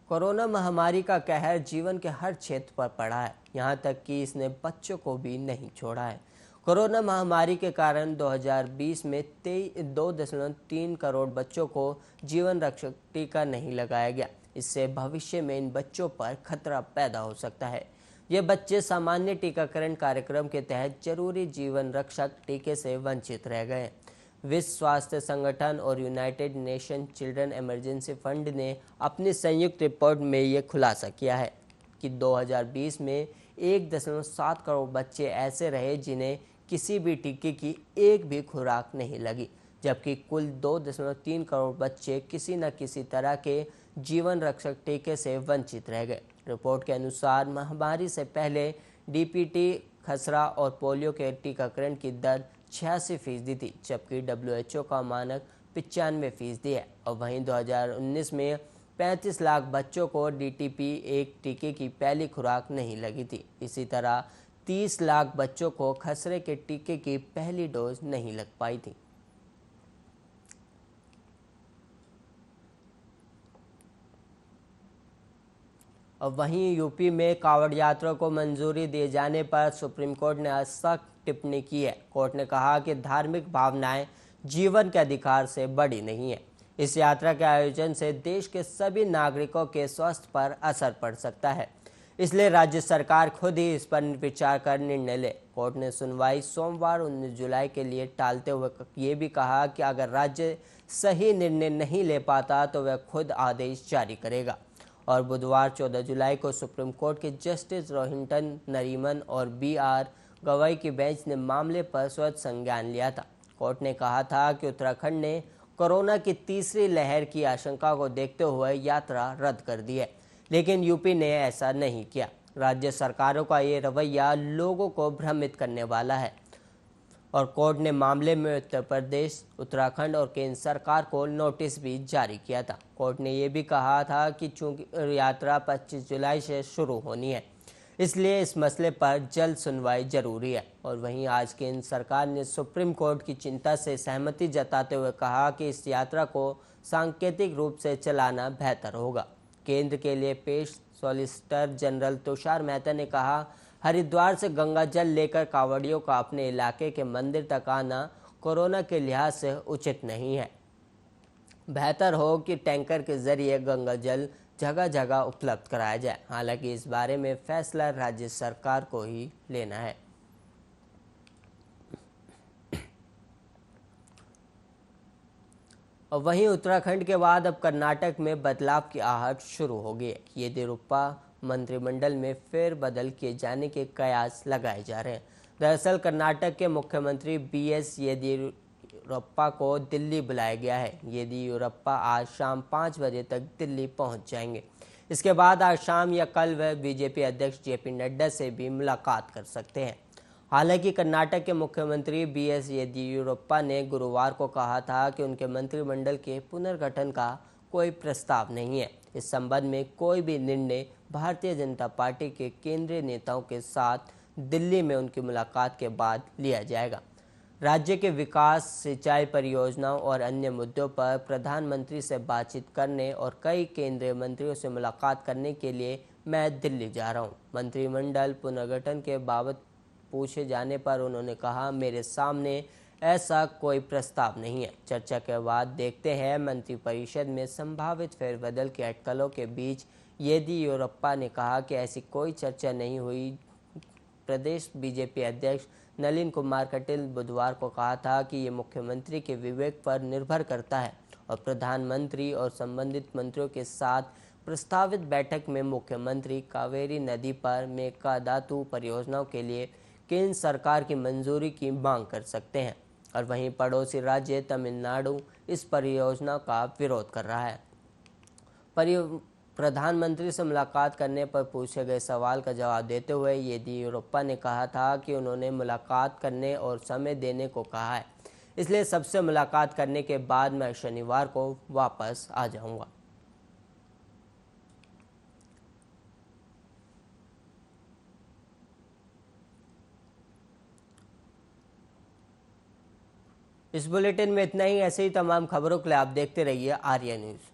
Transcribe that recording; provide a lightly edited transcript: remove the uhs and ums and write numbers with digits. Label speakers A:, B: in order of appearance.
A: Corona महामारी का कहर जीवन के हर क्षेत्र पर पड़ा है। यहाँ तक कि इसने बच्चों को भी नहीं छोड़ा है। कोरोना महामारी के कारण 2020 में 2.3 करोड़ बच्चों को जीवन रक्षक टीका नहीं लगाया गया। इससे भविष्य में इन बच्चों पर खतरा पैदा हो सकता है। ये बच्चे सामान्य टीकाकरण कार्यक्रम के तहत जरूरी जीवन रक्षक टीके से वंचित रह गए। विश्व स्वास्थ्य संगठन और United nation children emergency fund ने अपनी संयुक्त रिपोर्ट में ये खुलासा किया है कि 2020 में 1.7 करोड़ बच्चे ऐसे रहे जिन्हें किसी भी टीके की एक भी खुराक नहीं लगी, जबकि कुल 2.3 करोड़ बच्चे किसी न किसी तरह के जीवन रक्षक टीके से वंचित रह गए। रिपोर्ट के अनुसार महामारी से पहले डीपीटी, खसरा और पोलियो के टीकाकरण की दर 86% थी, जबकि WHO का मानक 95% है। और वहीं 2019 में 35 लाख बच्चों को DTP एक टीके की पहली खुराक नहीं लगी थी। इसी तरह 30 लाख बच्चों को खसरे के टीके की पहली डोज नहीं लग पाई थी। और वहीं यूपी में कांवड़ यात्रा को मंजूरी दिए जाने पर सुप्रीम कोर्ट ने आज सख्त टिप्पणी की है। कोर्ट ने कहा कि धार्मिक भावनाएं जीवन के अधिकार से बड़ी नहीं है। इस यात्रा के आयोजन से देश के सभी नागरिकों के स्वास्थ्य पर असर पड़ सकता है, इसलिए राज्य सरकार खुद ही इस पर विचार कर निर्णय ले। कोर्ट ने सुनवाई सोमवार 19 जुलाई के लिए टालते हुए ये भी कहा कि अगर राज्य सही निर्णय नहीं ले पाता तो वह खुद आदेश जारी करेगा। और बुधवार 14 जुलाई को सुप्रीम कोर्ट के जस्टिस रोहिंटन नरीमन और BR गवाई की बेंच ने मामले पर स्वतः संज्ञान लिया था। कोर्ट ने कहा था कि उत्तराखंड ने कोरोना की तीसरी लहर की आशंका को देखते हुए यात्रा रद्द कर दी है, लेकिन यूपी ने ऐसा नहीं किया। राज्य सरकारों का ये रवैया लोगों को भ्रमित करने वाला है। और कोर्ट ने मामले में उत्तर प्रदेश, उत्तराखंड और केंद्र सरकार को नोटिस भी जारी किया था। कोर्ट ने यह भी कहा था कि चूंकि यात्रा 25 जुलाई से शुरू होनी है, इसलिए इस मसले पर जल्द सुनवाई जरूरी है। और वहीं आज केंद्र सरकार ने सुप्रीम कोर्ट की चिंता से सहमति जताते हुए कहा कि इस यात्रा को सांकेतिक रूप से चलाना बेहतर होगा। केंद्र के लिए पेश सॉलिसिटर जनरल तुषार मेहता ने कहा, हरिद्वार से गंगा जल लेकर कांवड़ियों का अपने इलाके के मंदिर तक आना कोरोना के लिहाज से उचित नहीं है। बेहतर हो कि टैंकर के जरिए गंगा जल जगह जगह उपलब्ध कराया जाए। हालांकि इस बारे में फैसला राज्य सरकार को ही लेना है। और वहीं उत्तराखंड के बाद अब कर्नाटक में बदलाव की आहट शुरू हो गई है। येदियुरप्पा मंत्रिमंडल में फेरबदल किए जाने के कयास लगाए जा रहे हैं। दरअसल कर्नाटक के मुख्यमंत्री BS येदियुरप्पा को दिल्ली बुलाया गया है। येदियुरप्पा आज शाम 5 बजे तक दिल्ली पहुंच जाएंगे। इसके बाद आज शाम या कल वह बीजेपी अध्यक्ष JP नड्डा से भी मुलाकात कर सकते हैं। हालांकि कर्नाटक के मुख्यमंत्री BS येदियुरप्पा ने गुरुवार को कहा था कि उनके मंत्रिमंडल के पुनर्गठन का कोई प्रस्ताव नहीं है। इस संबंध में कोई भी निर्णय भारतीय जनता पार्टी के केंद्रीय नेताओं के साथ दिल्ली में उनकी मुलाकात के बाद लिया जाएगा। राज्य के विकास, सिंचाई परियोजनाओं और अन्य मुद्दों पर प्रधानमंत्री से बातचीत करने और कई केंद्रीय मंत्रियों से मुलाकात करने के लिए मैं दिल्ली जा रहा हूं। मंत्रिमंडल पुनर्गठन के बाबत पूछे जाने पर उन्होंने कहा, मेरे सामने ऐसा कोई प्रस्ताव नहीं है। चर्चा के बाद देखते हैं। मंत्रिपरिषद में संभावित फेरबदल के अटकलों के बीच येदियुरप्पा ने कहा कि ऐसी कोई चर्चा नहीं हुई। प्रदेश बीजेपी अध्यक्ष नलिन कुमार कटील बुधवार को कहा था कि ये मुख्यमंत्री के विवेक पर निर्भर करता है और प्रधानमंत्री और संबंधित मंत्रियों के साथ प्रस्तावित बैठक में मुख्यमंत्री कावेरी नदी पर मेकादातु परियोजनाओं के लिए केंद्र सरकार की मंजूरी की मांग कर सकते हैं। और वहीं पड़ोसी राज्य तमिलनाडु इस परियोजना का विरोध कर रहा है। प्रधानमंत्री से मुलाकात करने पर पूछे गए सवाल का जवाब देते हुए येदियुरप्पा ने कहा था कि उन्होंने मुलाकात करने और समय देने को कहा है, इसलिए सबसे मुलाकात करने के बाद मैं शनिवार को वापस आ जाऊंगा। इस बुलेटिन में इतना ही। ऐसे ही तमाम खबरों के लिए आप देखते रहिए आर्या न्यूज़।